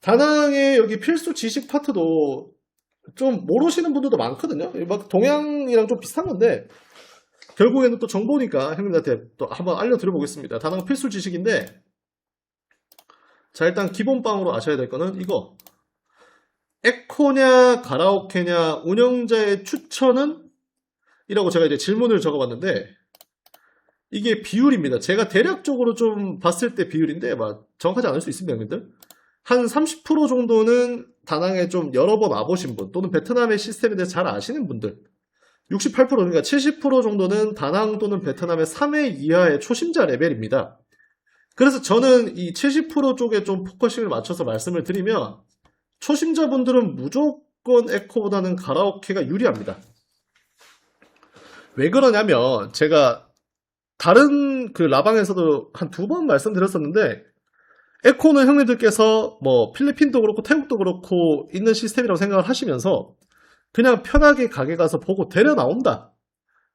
다낭의 여기 필수 지식 파트도 좀 모르시는 분들도 많거든요. 막 동양이랑 좀 비슷한 건데 결국에는 또 정보니까 형님들한테 또 한번 알려드려 보겠습니다. 다낭 필수 지식인데 자, 일단 기본빵으로 아셔야 될 거는 이거. 에코냐 가라오케냐 운영자의 추천은? 이라고 제가 이제 질문을 적어봤는데 이게 비율입니다. 제가 대략적으로 좀 봤을 때 비율인데 막 정확하지 않을 수 있습니다, 형님들. 한 30% 정도는 다낭에 좀 여러 번 와보신 분 또는 베트남의 시스템에 대해서 잘 아시는 분들 68% 그러니까 70% 정도는 다낭 또는 베트남의 3회 이하의 초심자 레벨입니다. 그래서 저는 이 70% 쪽에 좀 포커싱을 맞춰서 말씀을 드리면 초심자분들은 무조건 에코보다는 가라오케가 유리합니다. 왜 그러냐면 제가 다른 그 라방에서도 한 2번 말씀드렸었는데 에코는 형님들께서 뭐 필리핀도 그렇고 태국도 그렇고 있는 시스템이라고 생각을 하시면서 그냥 편하게 가게 가서 보고 데려 나온다.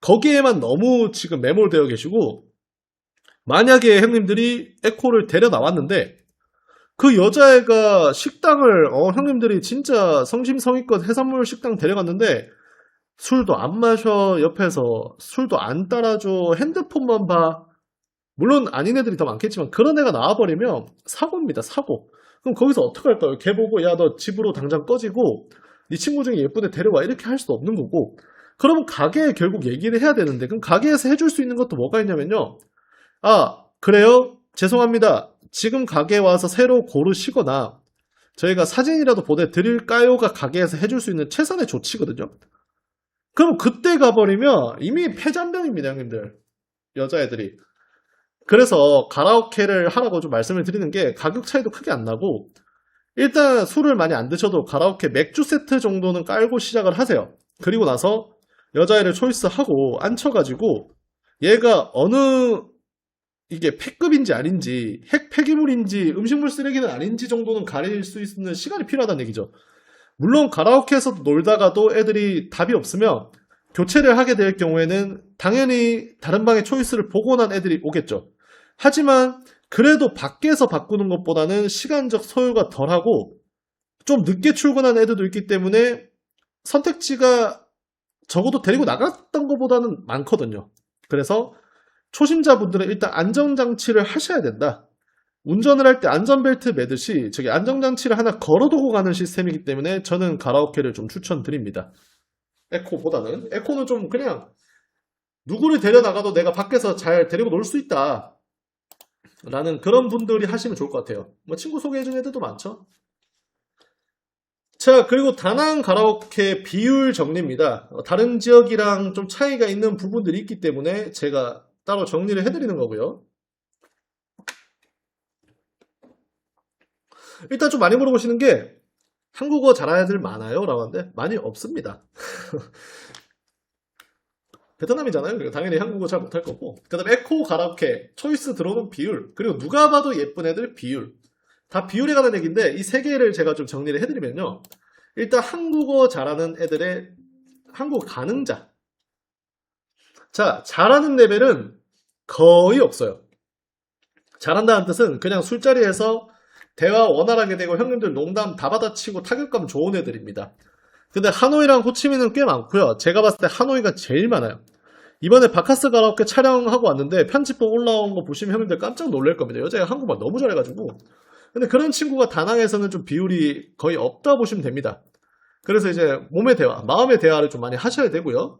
거기에만 너무 지금 매몰되어 계시고 만약에 형님들이 에코를 데려 나왔는데 그 여자애가 식당을 형님들이 진짜 성심성의껏 해산물 식당 데려갔는데 술도 안 마셔 옆에서 술도 안 따라줘 핸드폰만 봐 물론 아닌 애들이 더 많겠지만 그런 애가 나와버리면 사고입니다 사고. 그럼 거기서 어떡할까요? 걔 보고 야 너 집으로 당장 꺼지고 네 친구 중에 예쁜 애 데려와 이렇게 할 수도 없는 거고 그러면 가게에 결국 얘기를 해야 되는데 그럼 가게에서 해줄 수 있는 것도 뭐가 있냐면요 아 그래요? 죄송합니다 지금 가게에 와서 새로 고르시거나 저희가 사진이라도 보내드릴까요?가 가게에서 해줄 수 있는 최선의 조치거든요. 그럼 그때 가버리면 이미 패잔병입니다 형님들 여자애들이. 그래서 가라오케를 하라고 좀 말씀을 드리는 게 가격 차이도 크게 안 나고 일단 술을 많이 안 드셔도 가라오케 맥주 세트 정도는 깔고 시작을 하세요. 그리고 나서 여자애를 초이스하고 앉혀가지고 얘가 어느 이게 폐급인지 아닌지 핵 폐기물인지 음식물 쓰레기는 아닌지 정도는 가릴 수 있는 시간이 필요하다는 얘기죠. 물론 가라오케에서도 놀다가도 애들이 답이 없으면 교체를 하게 될 경우에는 당연히 다른 방의 초이스를 보고 난 애들이 오겠죠. 하지만 그래도 밖에서 바꾸는 것보다는 시간적 소요가 덜하고 좀 늦게 출근한 애들도 있기 때문에 선택지가 적어도 데리고 나갔던 것보다는 많거든요. 그래서 초심자분들은 일단 안전장치를 하셔야 된다. 운전을 할 때 안전벨트 매듯이 저기 안전장치를 하나 걸어두고 가는 시스템이기 때문에 저는 가라오케를 좀 추천드립니다. 에코보다는. 에코는 좀 그냥 누구를 데려나가도 내가 밖에서 잘 데리고 놀 수 있다 라는 그런 분들이 하시면 좋을 것 같아요. 뭐 친구 소개해준 애들도 많죠. 자, 그리고 다낭 가라오케 비율 정리입니다. 다른 지역이랑 좀 차이가 있는 부분들이 있기 때문에 제가 따로 정리를 해드리는 거고요. 일단 좀 많이 물어보시는 게 한국어 잘하는 애들 많아요? 라고 하는데 많이 없습니다. 베트남이잖아요. 당연히 한국어 잘 못할 거고. 그 다음에 에코 가라오케 초이스 들어오는 비율 그리고 누가 봐도 예쁜 애들 비율 다 비율에 관한 얘기인데 이 세 개를 제가 좀 정리를 해드리면요. 일단 한국어 잘하는 애들의 한국 가능자 자 잘하는 레벨은 거의 없어요. 잘한다는 뜻은 그냥 술자리에서 대화 원활하게 되고 형님들 농담 다 받아치고 타격감 좋은 애들입니다. 근데 하노이랑 호치민은 꽤 많고요. 제가 봤을 때 하노이가 제일 많아요. 이번에 바카스 가라오케 촬영하고 왔는데 편집본 올라온 거 보시면 형님들 깜짝 놀랄 겁니다. 여자가 한국말 너무 잘해가지고. 근데 그런 친구가 다낭에서는 좀 비율이 거의 없다 보시면 됩니다. 그래서 이제 몸의 대화, 마음의 대화를 좀 많이 하셔야 되고요.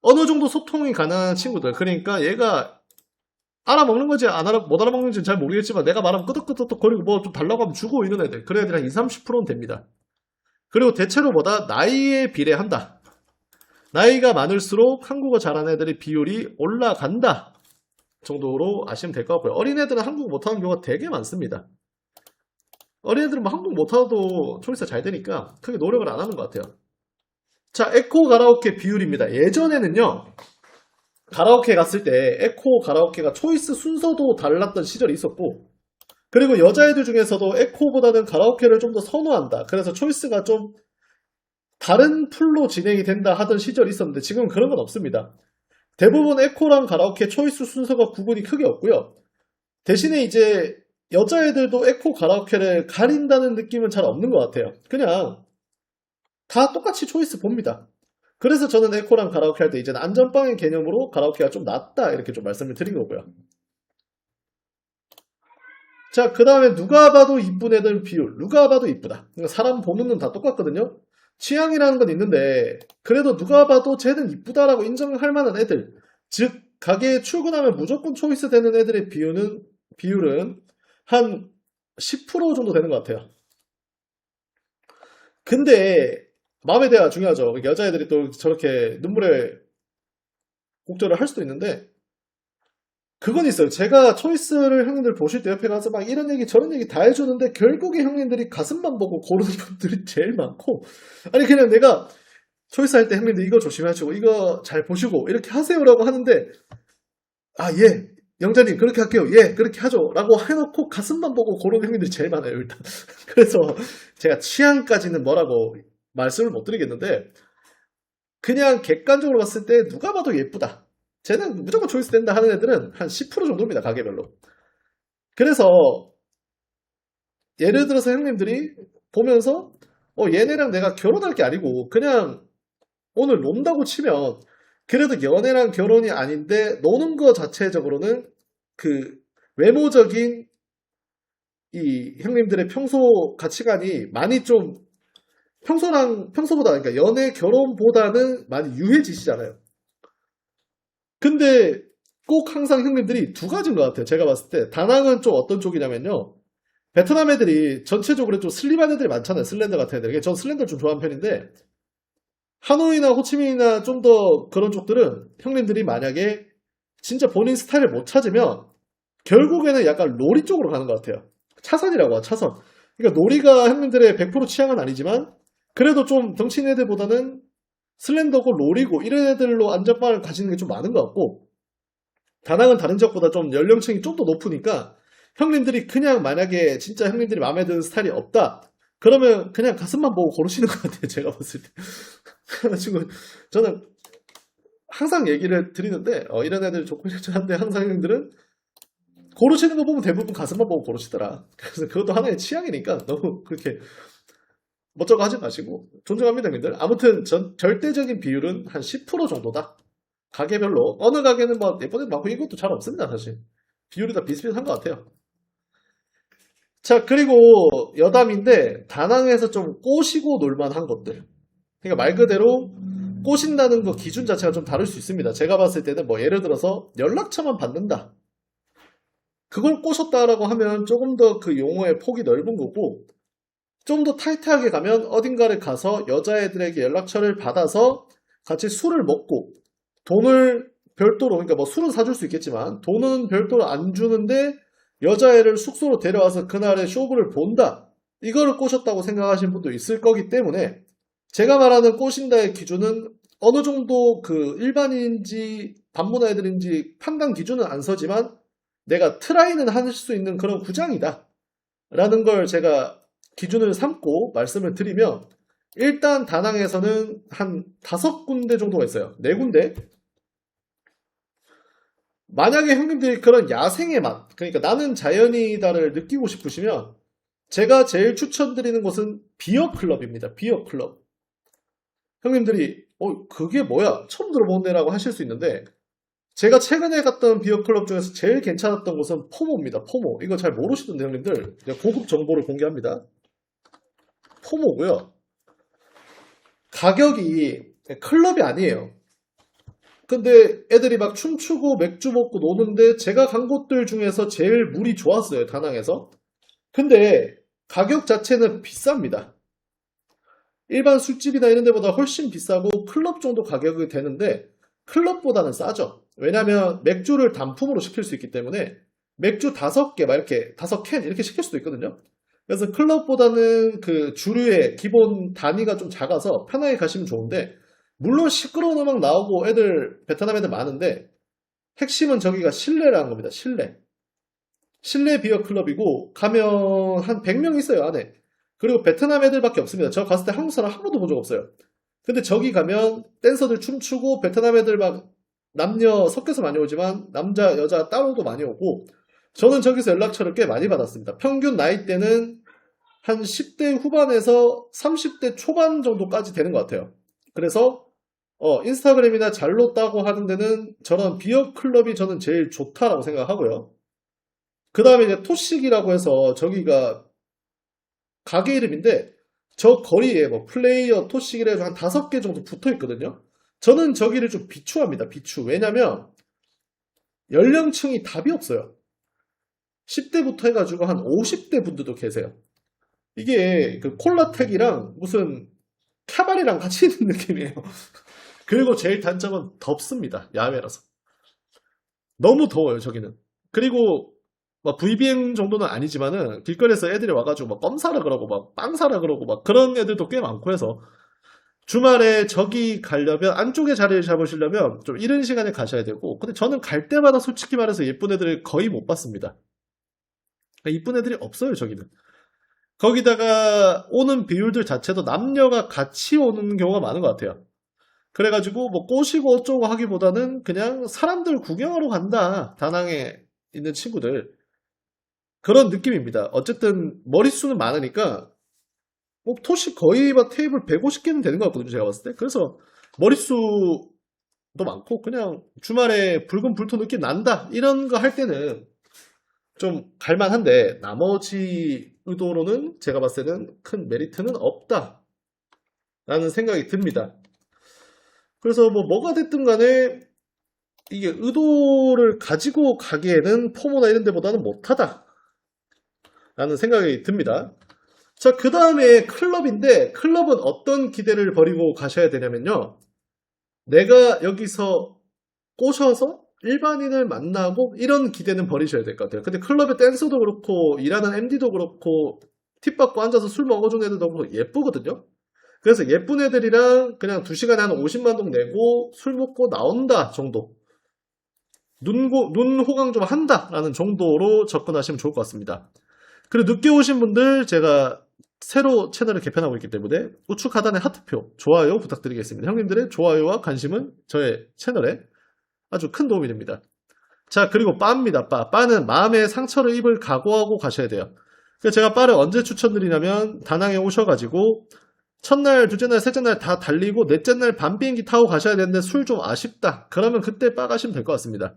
어느 정도 소통이 가능한 친구들. 그러니까 얘가 알아먹는 건지 못 알아먹는지는 잘 모르겠지만 내가 말하면 끄덕끄덕 거리고 뭐 좀 달라고 하면 주고 있는 애들. 그런 애들 한 20, 30%는 됩니다. 그리고 대체로 보다 나이에 비례한다. 나이가 많을수록 한국어 잘하는 애들의 비율이 올라간다 정도로 아시면 될 것 같고요. 어린애들은 한국어 못하는 경우가 되게 많습니다. 어린애들은 뭐 한국어 못하도 초이스가 잘 되니까 크게 노력을 안 하는 것 같아요. 자, 에코 가라오케 비율입니다. 예전에는요. 가라오케 갔을 때 에코 가라오케가 초이스 순서도 달랐던 시절이 있었고 그리고 여자애들 중에서도 에코보다는 가라오케를 좀 더 선호한다. 그래서 초이스가 좀 다른 풀로 진행이 된다 하던 시절이 있었는데 지금은 그런 건 없습니다. 대부분 에코랑 가라오케 초이스 순서가 구분이 크게 없고요. 대신에 이제 여자애들도 에코 가라오케를 가린다는 느낌은 잘 없는 것 같아요. 그냥 다 똑같이 초이스 봅니다. 그래서 저는 에코랑 가라오케 할 때 이제는 안전빵의 개념으로 가라오케가 좀 낫다 이렇게 좀 말씀을 드린 거고요. 자, 그 다음에 누가 봐도 이쁜 애들 비율. 누가 봐도 이쁘다. 그러니까 사람 보는 눈 다 똑같거든요. 취향이라는 건 있는데 그래도 누가 봐도 쟤는 이쁘다라고 인정할 만한 애들. 즉 가게에 출근하면 무조건 초이스 되는 애들의 비율은 한 10% 정도 되는 것 같아요. 근데 마음에 대해가 중요하죠. 여자애들이 또 저렇게 눈물에 곡절을 할 수도 있는데 그건 있어요. 제가 초이스를 형님들 보실 때 옆에 가서 막 이런 얘기 저런 얘기 다 해주는데 결국에 형님들이 가슴만 보고 고르는 분들이 제일 많고 아니 그냥 내가 초이스 할 때 형님들 이거 조심하시고 이거 잘 보시고 이렇게 하세요라고 하는데 아 예 영자님 그렇게 할게요 예 그렇게 하죠 라고 해놓고 가슴만 보고 고르는 형님들이 제일 많아요 일단. 그래서 제가 취향까지는 뭐라고 말씀을 못 드리겠는데 그냥 객관적으로 봤을 때 누가 봐도 예쁘다. 쟤는 무조건 초이스 된다 하는 애들은 한 10% 정도입니다. 가게별로. 그래서 예를 들어서 형님들이 보면서 얘네랑 내가 결혼할 게 아니고 그냥 오늘 논다고 치면 그래도 연애랑 결혼이 아닌데 노는 거 자체적으로는 그 외모적인 이 형님들의 평소 가치관이 많이 좀 평소보다 그러니까 연애 결혼보다는 많이 유해지시잖아요. 근데 꼭 항상 형님들이 두 가지인 것 같아요. 제가 봤을 때 다낭은 좀 어떤 쪽이냐면요. 베트남 애들이 전체적으로 좀 슬림한 애들이 많잖아요. 슬렌더 같은 애들. 전 슬렌더 좀 좋아하는 편인데 하노이나 호치민이나 좀 더 그런 쪽들은 형님들이 만약에 진짜 본인 스타일을 못 찾으면 결국에는 약간 로리 쪽으로 가는 것 같아요. 차선이라고 하죠. 차선. 그러니까 로리가 형님들의 100% 취향은 아니지만 그래도 좀 덩치 있는 애들보다는 슬렌더고 롤이고 이런 애들로 안전빵을 가지는 게 좀 많은 것 같고 다낭은 다른 지역보다 좀 연령층이 좀 더 높으니까 형님들이 그냥 만약에 진짜 형님들이 마음에 드는 스타일이 없다 그러면 그냥 가슴만 보고 고르시는 것 같아요. 제가 봤을 때. 그래가지고 저는 항상 얘기를 드리는데 이런 애들 좋고 이렇지 않은데 항상 형님들은 고르시는 거 보면 대부분 가슴만 보고 고르시더라. 그래서 그것도 하나의 취향이니까 너무 그렇게 멋쩍어 하지 마시고 존중합니다 형님들. 아무튼 절대적인 비율은 한 10% 정도다. 가게별로 어느 가게는 뭐 예쁜 애도 많고 이것도 잘 없습니다 사실. 비율이 다 비슷비슷한 것 같아요. 자 그리고 여담인데 다낭에서 좀 꼬시고 놀만한 것들. 그러니까 말 그대로 꼬신다는 거 기준 자체가 좀 다를 수 있습니다. 제가 봤을 때는 뭐 예를 들어서 연락처만 받는다. 그걸 꼬셨다라고 하면 조금 더 그 용어의 폭이 넓은 거고 좀 더 타이트하게 가면 어딘가를 가서 여자애들에게 연락처를 받아서 같이 술을 먹고 돈을 별도로 그러니까 뭐 술은 사줄 수 있겠지만 돈은 별도로 안 주는데 여자애를 숙소로 데려와서 그날의 쇼부를 본다. 이거를 꼬셨다고 생각하시는 분도 있을 거기 때문에 제가 말하는 꼬신다의 기준은 어느 정도 그 일반인인지 반문화 애들인지 판단 기준은 안 서지만 내가 트라이는 할 수 있는 그런 구장이다. 라는 걸 제가 기준을 삼고 말씀을 드리면 일단 다낭에서는 한 5군데 정도가 있어요. 4군데. 만약에 형님들이 그런 야생의 맛, 그러니까 나는 자연이다를 느끼고 싶으시면 제가 제일 추천드리는 곳은 비어클럽입니다. 비어클럽. 형님들이 그게 뭐야? 처음 들어보네라고 하실 수 있는데 제가 최근에 갔던 비어클럽 중에서 제일 괜찮았던 곳은 포모입니다. 포모. 이거 잘 모르시던데 형님들. 제가 고급 정보를 공개합니다. 포모고요. 가격이 클럽이 아니에요. 근데 애들이 막 춤추고 맥주 먹고 노는데 제가 간 곳들 중에서 제일 물이 좋았어요. 다낭에서. 근데 가격 자체는 비쌉니다. 일반 술집이나 이런 데보다 훨씬 비싸고 클럽 정도 가격이 되는데 클럽보다는 싸죠. 왜냐면 맥주를 단품으로 시킬 수 있기 때문에 맥주 5개 막 이렇게 5캔 이렇게 시킬 수도 있거든요. 그래서 클럽보다는 그 주류의 기본 단위가 좀 작아서 편하게 가시면 좋은데 물론 시끄러운 음악 나오고 베트남 애들 많은데 핵심은 저기가 실내라는 겁니다. 실내 비어 클럽이고 가면 한 100명 있어요 안에. 그리고 베트남 애들밖에 없습니다. 저 갔을 때 한국 사람 한 번도 본 적 없어요. 근데 저기 가면 댄서들 춤추고 베트남 애들 막 남녀 섞여서 많이 오지만 남자 여자 따로도 많이 오고 저는 저기서 연락처를 꽤 많이 받았습니다. 평균 나이대는 한 10대 후반에서 30대 초반 정도까지 되는 것 같아요. 그래서 인스타그램이나 잘로 따고 하는 데는 저런 비어 클럽이 저는 제일 좋다라고 생각하고요. 그 다음에 이제 토식이라고 해서 저기가 가게 이름인데 저 거리에 뭐 플레이어 토식이라 해서 한 5개 정도 붙어 있거든요. 저는 저기를 좀 비추합니다. 비추. 왜냐면 연령층이 답이 없어요. 10대부터 해가지고 한 50대 분들도 계세요. 이게 그 콜라텍이랑 무슨 캐바리랑 같이 있는 느낌이에요. 그리고 제일 단점은 덥습니다. 야외라서. 너무 더워요, 저기는. 그리고 막 VBM 정도는 아니지만은 길거리에서 애들이 와가지고 막 껌 사라 그러고 막 빵 사라 그러고 막 그런 애들도 꽤 많고 해서 주말에 저기 가려면 안쪽에 자리를 잡으시려면 좀 이른 시간에 가셔야 되고 근데 저는 갈 때마다 솔직히 말해서 예쁜 애들을 거의 못 봤습니다. 이쁜 애들이 없어요, 저기는. 거기다가 오는 비율들 자체도 남녀가 같이 오는 경우가 많은 것 같아요. 그래가지고 뭐 꼬시고 어쩌고 하기보다는 그냥 사람들 구경하러 간다. 다낭에 있는 친구들. 그런 느낌입니다. 어쨌든 머릿수는 많으니까 뭐 토시 거의 막 테이블 150개는 되는 것 같거든요. 제가 봤을 때. 그래서 머릿수도 많고 그냥 주말에 붉은 불토 느낌 난다. 이런 거 할 때는 좀 갈만한데 나머지 의도로는 제가 봤을 때는 큰 메리트는 없다. 라는 생각이 듭니다. 그래서 뭐 뭐가 됐든 간에 이게 의도를 가지고 가기에는 포모나 이런 데보다는 못하다. 라는 생각이 듭니다. 자, 그 다음에 클럽인데 클럽은 어떤 기대를 버리고 가셔야 되냐면요. 내가 여기서 꼬셔서 일반인을 만나고 이런 기대는 버리셔야 될 것 같아요. 근데 클럽의 댄서도 그렇고 일하는 MD도 그렇고 팁 받고 앉아서 술 먹어준 애들도 그렇고 예쁘거든요. 그래서 예쁜 애들이랑 그냥 2시간에 한 50만 동 내고 술 먹고 나온다 정도. 눈 호강 좀 한다라는 정도로 접근하시면 좋을 것 같습니다. 그리고 늦게 오신 분들 제가 새로 채널을 개편하고 있기 때문에 우측 하단의 하트표, 좋아요 부탁드리겠습니다. 형님들의 좋아요와 관심은 저의 채널에 아주 큰 도움이 됩니다. 자, 그리고 바입니다. 바는 마음의 상처를 입을 각오하고 가셔야 돼요. 그래서 제가 바를 언제 추천드리냐면 다낭에 오셔가지고 첫날, 둘째 날, 셋째 날 다 달리고 넷째 날 밤 비행기 타고 가셔야 되는데 술 좀 아쉽다. 그러면 그때 바 가시면 될 것 같습니다.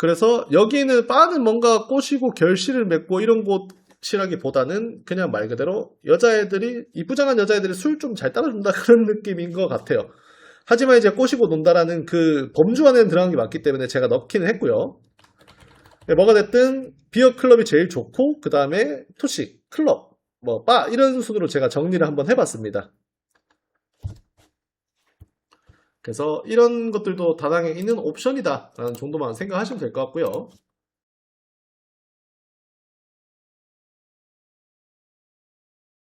그래서 여기는 바는 뭔가 꼬시고 결실을 맺고 이런 곳이라기보다는 그냥 말 그대로 여자애들이 이쁘장한 여자애들이 술 좀 잘 따라준다 그런 느낌인 것 같아요. 하지만 이제 꼬시고 논다라는 그 범주 안에는 들어간 게 맞기 때문에 제가 넣기는 했고요. 네, 뭐가 됐든 비어 클럽이 제일 좋고 그 다음에 토식, 클럽, 뭐 바 이런 순으로 제가 정리를 한번 해봤습니다. 그래서 이런 것들도 다낭에 있는 옵션이다 라는 정도만 생각하시면 될 것 같고요.